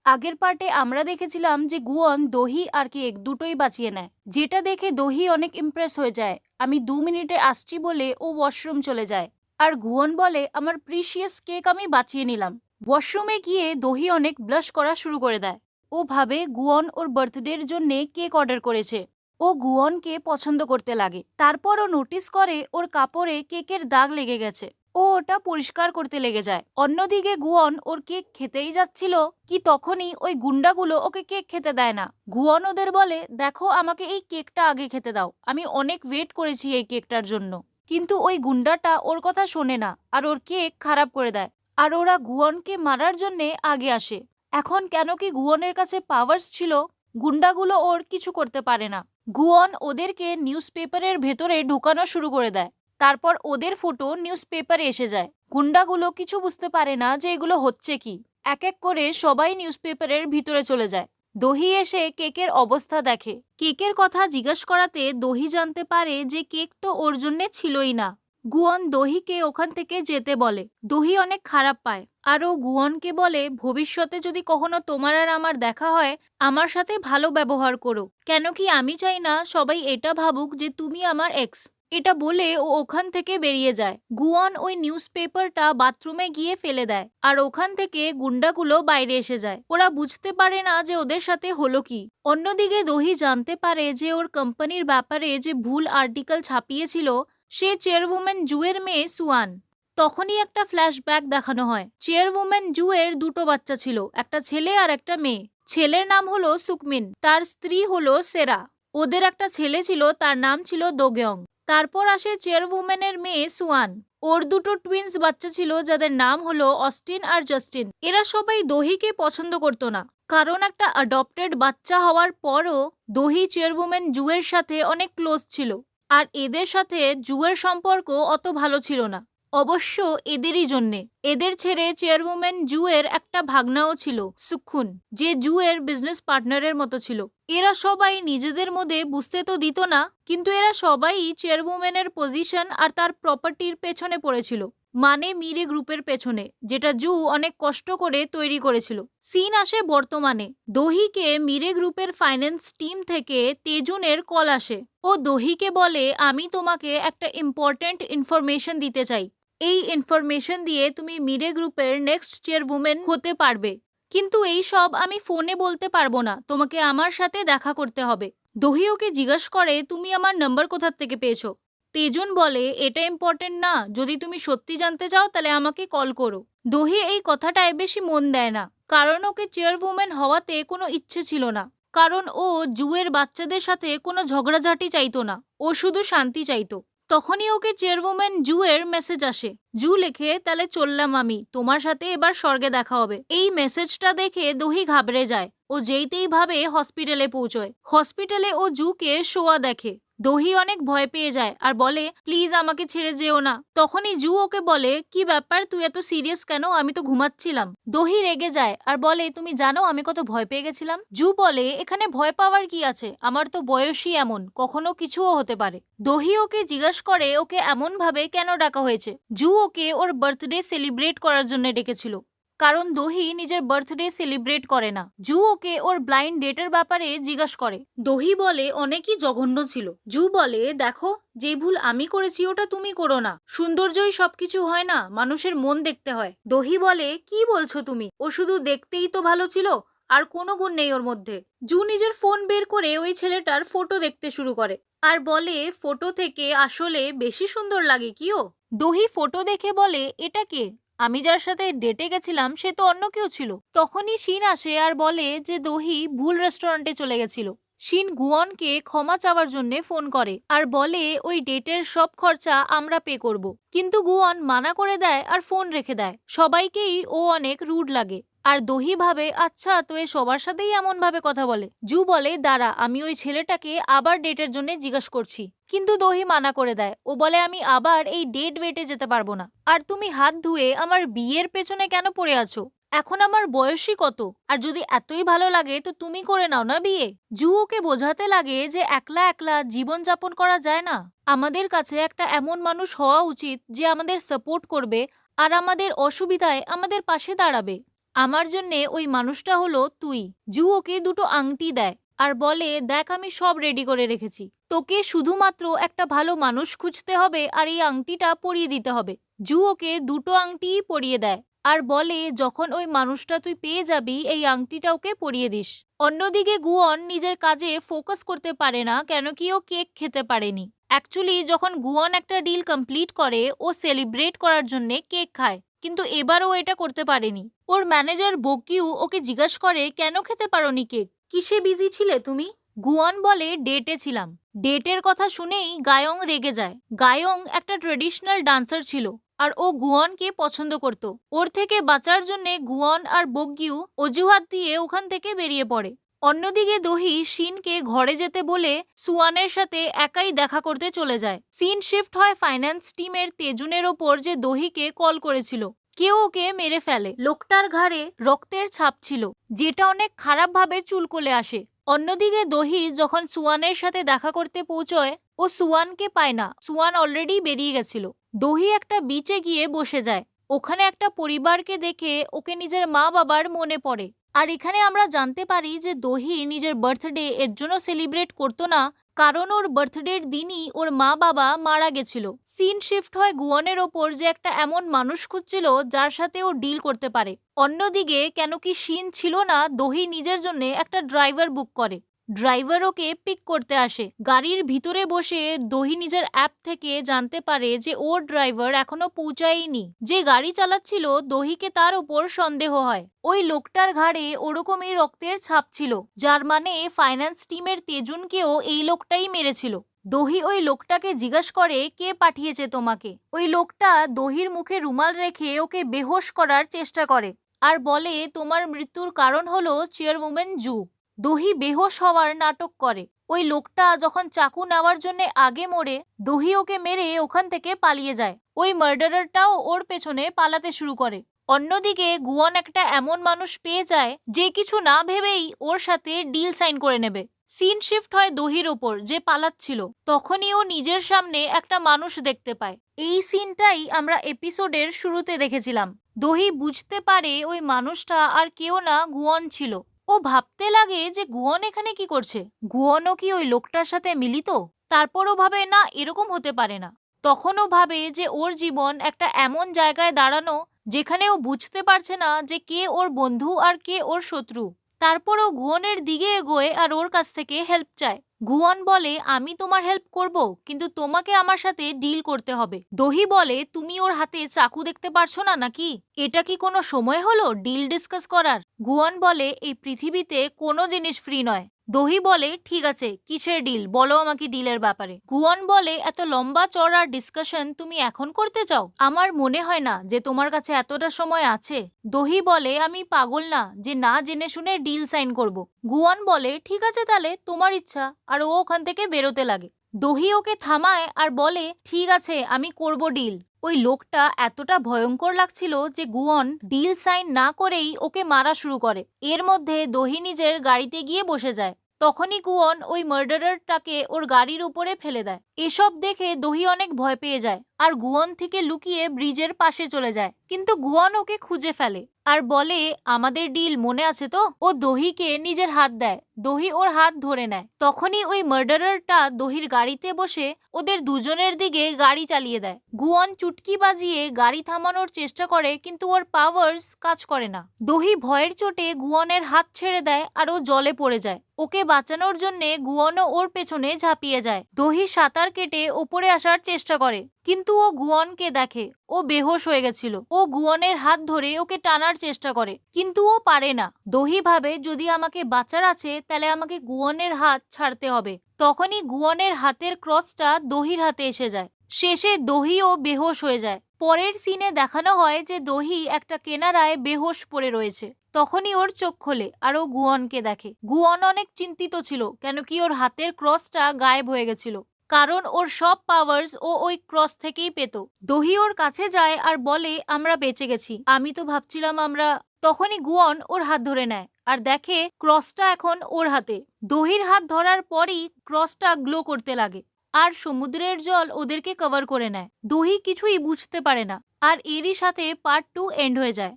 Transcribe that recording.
আগের পার্টে আমরা দেখেছিলাম যে গুয়ন দহি আর কেক দুটোই বাঁচিয়ে নেয়, যেটা দেখে দহি অনেক ইমপ্রেস হয়ে যায়। আমি 2 মিনিটে আসছি বলে ও ওয়াশরুম চলে যায়, আর গুয়ন বলে আমার প্রিশিয়াস কেক আমি বাঁচিয়ে নিলাম। ওয়াশরুমে গিয়ে দহি অনেক ব্লাশ করা শুরু করে দেয়। ও ভাবে গুয়ন ওর বার্থডের জন্য কেক অর্ডার করেছে। ও গুয়নকে পছন্দ করতে লাগে। তারপর ও নোটিস করে ওর কাপড়ে কেকের দাগ লেগে গেছে। ও ওটা পরিষ্কার করতে লেগে যায়। অন্যদিকে গুয়ন ওর কেক খেতেই যাচ্ছিল কি তখনই ওই গুন্ডাগুলো ওকে কেক খেতে দেয় না। গুয়ন ওদের বলে, দেখো আমাকে এই কেকটা আগে খেতে দাও, আমি অনেক ওয়েট করেছি এই কেকটার জন্য। কিন্তু ওই গুন্ডাটা ওর কথা শোনে না আর ওর কেক খারাপ করে দেয়। আর ওরা গুয়নকে মারার জন্যে আগে আসে। এখন কেন কি গুয়নের কাছে পাওয়ার্স ছিল, গুন্ডাগুলো ওর কিছু করতে পারে না। গুয়ন ওদেরকে নিউজ পেপারের ভেতরে ঢুকানো শুরু করে দেয়। তারপর ওদের ফটো নিউজ পেপারে এসে যায়। গুন্ডাগুলো কিছু বুঝতে পারে না যে এগুলো হচ্ছে কি। এক এক করে সবাই নিউজ পেপারের ভিতরে চলে যায়। দহি এসে কেকের অবস্থা দেখে। কেকের কথা জিজ্ঞেস করাতে দহি জানতে পারে যে কেক তো ওর জন্যে ছিলই না। গুয়ন দহিকে ওখান থেকে যেতে বলে। দহি অনেক খারাপ পায় আর ও গুয়নকে বলে, ভবিষ্যতে যদি কখনো তোমার আর আমার দেখা হয়, আমার সাথে ভালো ব্যবহার করো, কেন কি আমি চাই না সবাই এটা ভাবুক যে তুমি আমার এক্স। এটা বলে ও ওখান থেকে বেরিয়ে যায়। গুয়ন ওই নিউজ পেপারটা বাথরুমে গিয়ে ফেলে দেয় আর ওখান থেকে গুন্ডাগুলো বাইরে এসে যায়। ওরা বুঝতে পারে না যে ওদের সাথে হলো কি। অন্যদিকে দহি জানতে পারে যে ওর কোম্পানির ব্যাপারে যে ভুল আর্টিকেল ছাপিয়েছিল সে চেয়ারউম্যান জুয়ের মেয়ে সুয়ান। তখনই একটা ফ্ল্যাশব্যাক দেখানো হয়। চেয়ারউম্যান জুয়ের দুটো বাচ্চা ছিল, একটা ছেলে আর একটা মেয়ে। ছেলের নাম হলো সুকমিন, তার স্ত্রী হলো সেরা। ওদের একটা ছেলে ছিল, তার নাম ছিল দোগেয়ং। তারপর আসে চেয়ারউম্যানের মেয়ে সুয়ান। ওর দুটো টুইন্স বাচ্চা ছিল যাদের নাম হলো অস্টিন আর জাস্টিন। এরা সবাই দহিকে পছন্দ করতো না, কারণ একটা অ্যাডপ্টেড বাচ্চা হওয়ার পরও দহি চেয়ারউম্যান জুয়ের সাথে অনেক ক্লোজ ছিল। আর এদের সাথে জুয়ের সম্পর্ক অত ভালো ছিল না, অবশ্য এদেরই জন্যে। এদের ছেড়ে চেয়ারউম্যান জুয়ের একটা ভাগনাও ছিল, সুক্ষুন, যে জুয়ের বিজনেস পার্টনারের মতো ছিল। এরা সবাই নিজেদের মধ্যে বুঝতে তো দিত না, কিন্তু এরা সবাই চেয়ারউম্যানের পজিশন আর তার প্রপার্টির পেছনে পড়েছিল, মানে মিরে গ্রুপের পেছনে, যেটা জু অনেক কষ্ট করে তৈরি করেছিল। সিন আসে বর্তমানে। দহিকে মিরে গ্রুপের ফাইন্যান্স টিম থেকে তেজুনের কল আসে। ও দহিকে বলে, আমি তোমাকে একটা ইম্পর্ট্যান্ট ইনফরমেশন দিতে চাই। এই ইনফরমেশন দিয়ে তুমি মিরে গ্রুপের নেক্সট চেয়ারউম্যান হতে পারবে, কিন্তু এই সব আমি ফোনে বলতে পারবো না, তোমাকে আমার সাথে দেখা করতে হবে। দহি ওকে জিজ্ঞাসা করে, তুমি আমার নাম্বার কোথা থেকে পেয়েছো? তেজুন বলে, এটা ইম্পর্টেন্ট না, যদি তুমি সত্যি জানতে চাও তাহলে আমাকে কল করো। দহি এই কথাটায় বেশি মন দেয় না, কারণ ওকে চেয়ারউম্যান হওয়াতে কোনো ইচ্ছে ছিল না। কারণ ও জুয়ের বাচ্চাদের সাথে কোনো ঝগড়াঝাটি চাইতো না, ও শুধু শান্তি চাইতো। তখনই ওকে চেয়ারউম্যান জুয়ের মেসেজ আসে। জু লেখে, তাহলে চললাম আমি, তোমার সাথে এবার স্বর্গে দেখা হবে। এই মেসেজটা দেখে দহি ঘাবড়ে যায়। ও যেইতেই ভাবে হসপিটালে পৌঁছয়। হসপিটালে ও জুকে শোয়া দেখে। দহি অনেক ভয় পেয়ে যায় আর বলে, প্লিজ আমাকে ছেড়ে যেও না। তখনই জু ওকে বলে, কি ব্যাপার, তুই এত সিরিয়াস কেন, আমি তো ঘুমাচ্ছিলাম। দহি রেগে যায় আর বলে, তুমি জানো আমি কত ভয় পেয়ে গেছিলাম। জু বলে, এখানে ভয় পাওয়ার কি আছে, আমার তো বয়সই এমন, কখনো কিছুও হতে পারে। দহি ওকে জিজ্ঞাসা করে ওকে এমন ভাবে কেন ডাকা হয়েছে। জু ওকে ওর বার্থডে সেলিব্রেট করার জন্য ডেকেছিল, কারণ দহি নিজের বার্থডে সেলিব্রেট করে না। জু ওকে ওর ব্লাইন্ড ডেটের ব্যাপারে জিজ্ঞাসা করে। দহি বলে, অনেকই জঘন্য ছিল। জু বলে, দেখো, যে ভুল আমি করেছি ওটা তুমি করো না। সৌন্দর্যই সবকিছু হয় না, মানুষের মন দেখতে হয়। দহি বলে, কি বলছো তুমি, ও শুধু দেখতেই তো ভালো ছিল, আর কোনো গুণ নেই ওর মধ্যে। জু নিজের ফোন বের করে ওই ছেলেটার ফটো দেখতে শুরু করে আর বলে, ফটো থেকে আসলে বেশি সুন্দর লাগে কি ও? দহি ফটো দেখে বলে, এটা কে? আমি যার সাথে ডেটে গেছিলাম সে তো অন্য কেউ ছিল। তখনই শিন আসে আর বলে যে দহি ভুল রেস্টুরেন্টে চলে গেছিল। শিন গুয়নকে ক্ষমা চাওয়ার জন্য ফোন করে আর বলে ওই ডেটের সব খরচা আমরা পে করব। কিন্তু গুয়ন মানা করে দেয় আর ফোন রেখে দেয়। সবাইকেই ও অনেক রুড লাগে আর দহি ভাবে, আচ্ছা তো এ সবার সাথেই এমন ভাবে কথা বলে। জু বলে, দাঁড়া, আমি ওই ছেলেটাকে আবার ডেটের জন্য জিজ্ঞাসা করছি। কিন্তু দহি মানা করে দেয়। ও বলে, আমি আবার এই ডেট ওয়েটে যেতে পারবো না। আর তুমি হাত ধুয়ে আমার বিয়ের পেছনে কেন পড়ে আছো? এখন আমার বয়সই কত, আর যদি এতই ভালো লাগে তো তুমি করে নাও না বিয়ে। জু ওকে বোঝাতে লাগে যে একলা একলা জীবন যাপন করা যায় না, আমাদের কাছে একটা এমন মানুষ হওয়া উচিত যে আমাদের সাপোর্ট করবে আর আমাদের অসুবিধায় আমাদের পাশে দাঁড়াবে। আমার জন্যে ওই মানুষটা হলো তুই। জু ওকে দুটো আংটি দেয় আর বলে, দেখ আমি সব রেডি করে রেখেছি, তোকে শুধুমাত্র একটা ভালো মানুষ খুঁজতে হবে আর এই আংটিটা পরিয়ে দিতে হবে। জু ওকে দুটো আংটিই পরিয়ে দেয় আর বলে, যখন ওই মানুষটা তুই পেয়ে যাবি এই আংটিটা ওকে পরিয়ে দিস। অন্যদিকে গুয়ন নিজের কাজে ফোকাস করতে পারে না, কেন কি ও কেক খেতে পারেনি। অ্যাকচুয়ালি যখন গুয়ন একটা ডিল কমপ্লিট করে ও সেলিব্রেট করার জন্য কেক খায়, কিন্তু এবার ও এটা করতে পারেনি। ওর ম্যানেজার বকিউ ওকে জিজ্ঞাসা করে, কেন খেতে পারোনি কেক, কিসে বিজি ছিলে তুমি? গুয়ন বলে, ডেটে ছিলাম। ডেটের কথা শুনেই গায়ং রেগে যায়। গায়ং একটা ট্রেডিশনাল ডান্সার ছিল আর ও গুয়নকে পছন্দ করত। ওর থেকে বাঁচার জন্য গুয়ন আর বকিউ অজুহাত দিয়ে ওখান থেকে বেরিয়ে পড়ে। অন্যদিকে দহি শিনকে ঘরে যেতে বলে সুয়ানের সাথে একাই দেখা করতে চলে যায়। সিন শিফট হয় ফাইন্যান্স টিমের তেজুনের ওপর, যে দহিকে কল করেছিল। কেউ ওকে মেরে ফেলে। লোকটার ঘাড়ে রক্তের ছাপ ছিল, যেটা অনেক খারাপভাবে চুলকলে আসে। অন্যদিকে দহি যখন সুয়ানের সাথে দেখা করতে পৌঁছয়, ও সুয়ানকে পায় না। সুয়ান অলরেডি বেরিয়ে গেছিল। দহি একটা বিচে গিয়ে বসে যায়। ওখানে একটা পরিবারকে দেখে ওকে নিজের মা বাবার মনে পড়ে। আর এখানে আমরা জানতে পারি যে দহি নিজের বার্থডে এর জন্য সেলিব্রেট করতো না, কারণ ওর বার্থডের দিনই ওর মা বাবা মারা গেছিল। সিন শিফট হয় গুয়নের ওপর, যে একটা এমন মানুষ খুঁজছিল যার সাথে ও ডিল করতে পারে। অন্যদিকে কেন কি শিন ছিল না, দহি নিজের জন্য একটা ড্রাইভার বুক করে। ড্রাইভার ওকে পিক করতে আসে। গাড়ির ভিতরে বসে দহি নিজের অ্যাপ থেকে জানতে পারে যে ওর ড্রাইভার এখনো পৌঁছায়নি। যে গাড়ি চালাচ্ছিল দহিকে তার ওপর সন্দেহ হয়। ওই লোকটার ঘাড়ে ওরকমই রক্তের ছাপ ছিল, যার মানে ফাইন্যান্স টিমের তেজুনকেও এই লোকটাই মেরেছিল। দহি ওই লোকটাকে জিজ্ঞাসা করে, কে পাঠিয়েছে তোমাকে? ওই লোকটা দহির মুখে রুমাল রেখে ওকে বেহোশ করার চেষ্টা করে আর বলে, তোমার মৃত্যুর কারণ হলো চেয়ারউম্যান জু। দহি বেহোশ হওয়ার নাটক করে। ওই লোকটা যখন চাকু নেওয়ার জন্য আগে মরে, দহি ওকে মেরে ওখান থেকে পালিয়ে যায়। ওই মার্ডারারটাও ওর পেছনে পালাতে শুরু করে। অন্যদিকে গুয়ন একটা এমন মানুষ পেয়ে যায় যে কিছু না ভেবেই ওর সাথে ডিল সাইন করে নেবে। সিন শিফট হয় দহির ওপর, যে পালাচ্ছিল। তখনই ও নিজের সামনে একটা মানুষ দেখতে পায়। এই সিনটাই আমরা এপিসোডের শুরুতে দেখেছিলাম। দহি বুঝতে পারে ওই মানুষটা আর কেউ না, গুয়ন ছিল। ও ভাবতে লাগে যে গুয়ন এখানে কি করছে। গুয়নও কি ওই লোকটার সাথে মিলিত? তারপরও ভাবে, না, এরকম হতে পারে না। তখনও ভাবে যে ওর জীবন একটা এমন জায়গায় দাঁড়ানো যেখানে ও বুঝতে পারছে না যে কে ওর বন্ধু আর কে ওর শত্রু। তারপরও গুয়নের দিকে এগোয় আর ওর কাছ থেকে হেল্প চায়। গুয়ন বলে, আমি তোমার হেল্প করব, কিন্তু তোমাকে আমার সাথে ডিল করতে হবে। দহি বলে, তুমি ওর হাতে চাকু দেখতে পারছো না নাকি? এটা কি কোনো সময় হলো ডিল ডিসকাস করার? গুয়ন বলে, এই পৃথিবীতে কোনো জিনিস ফ্রি নয়। দহি বলে, ঠিক আছে, কিসের ডিল বলো আমাকে ডিলের ব্যাপারে। গুয়ন বলে, এত লম্বা চড়া ডিসকাশন তুমি এখন করতে চাও? আমার মনে হয় না যে তোমার কাছে এতটা সময় আছে। দহি বলে, আমি পাগল না যে না জেনে শুনে ডিল সাইন করব। গুয়ন বলে, ঠিক আছে তাহলে তোমার ইচ্ছা, আর ও ওখান থেকে বেরোতে লাগে। দহি ওকে থামায় আর বলে, ঠিক আছে আমি করব ডিল। ওই লোকটা এতটা ভয়ঙ্কর লাগছিল যে গুয়ন ডিল সাইন না করেই ওকে মারা শুরু করে। এর মধ্যে দহি নিজের গাড়িতে গিয়ে বসে যায়। তখনই গুয়ন ওই মার্ডারারটাকে ওর গাড়ির উপরে ফেলে দেয়। এসব দেখে দহি অনেক ভয় পেয়ে যায় আর গুয়ন থেকে লুকিয়ে ব্রিজের পাশে চলে যায়। কিন্তু গুয়ন ওকে খুঁজে ফেলে আর বলে, আমাদের ডিল মনে আছে তো? ও দহিকে নিজের হাত দেয়। দহি ওর হাত ধরে নেয়। তখনই ওই মার্ডারারটা দহির গাড়িতে বসে ওদের দুজনের দিকে গাড়ি চালিয়ে দেয়। গুয়ন চুটকি বাজিয়ে গাড়ি থামানোর চেষ্টা করে, কিন্তু ওর পাওয়ার্স কাজ করে না। দহি ভয়ের চোটে গুয়নের হাত ছেড়ে দেয় আর ও জলে পড়ে যায়। ওকে বাঁচানোর জন্যে গুয়নও ওর পেছনে ঝাঁপিয়ে যায়। দহি সাঁতার কেটে ওপরে আসার চেষ্টা করে, কিন্তু ও গুয়নকে দেখে। ও বেহোশ হয়ে গেছিল। ও গুয়নের হাত ধরে ওকে টানার চেষ্টা করে, কিন্তু ও পারে না। দহি ভাবে, যদি আমাকে বাঁচার আছে তাহলে আমাকে গুয়নের হাত ছাড়তে হবে। তখনই গুয়নের হাতের ক্রসটা দহির হাতে এসে যায়। শেষে দহিও বেহোশ হয়ে যায়। পরের সিনে দেখানো হয় যে দহি একটা কেনারায় বেহোশ পড়ে রয়েছে। তখনই ওর চোখ খোলে আর ও গুয়নকে দেখে। গুয়ন অনেক চিন্তিত ছিল, কেন কি ওর হাতের ক্রসটা গায়েব হয়ে গেছিল, কারণ ওর সব পাওয়ার্স ও ওই ক্রস থেকেই পেত। দহি ওর কাছে যায় আর বলে, আমরা বেঁচে গেছি, আমি তো ভাবছিলাম আমরা। তখনই গুয়ন ওর হাত ধরে নেয় আর দেখে ক্রসটা এখন ওর হাতে। দহির হাত ধরার পরই ক্রসটা গ্লো করতে লাগে আর সমুদ্রের জল ওদেরকে কভার করে নেয়। দহি কিছুই বুঝতে পারে না আর এরই সাথে পার্ট 2 এন্ড হয়ে যায়।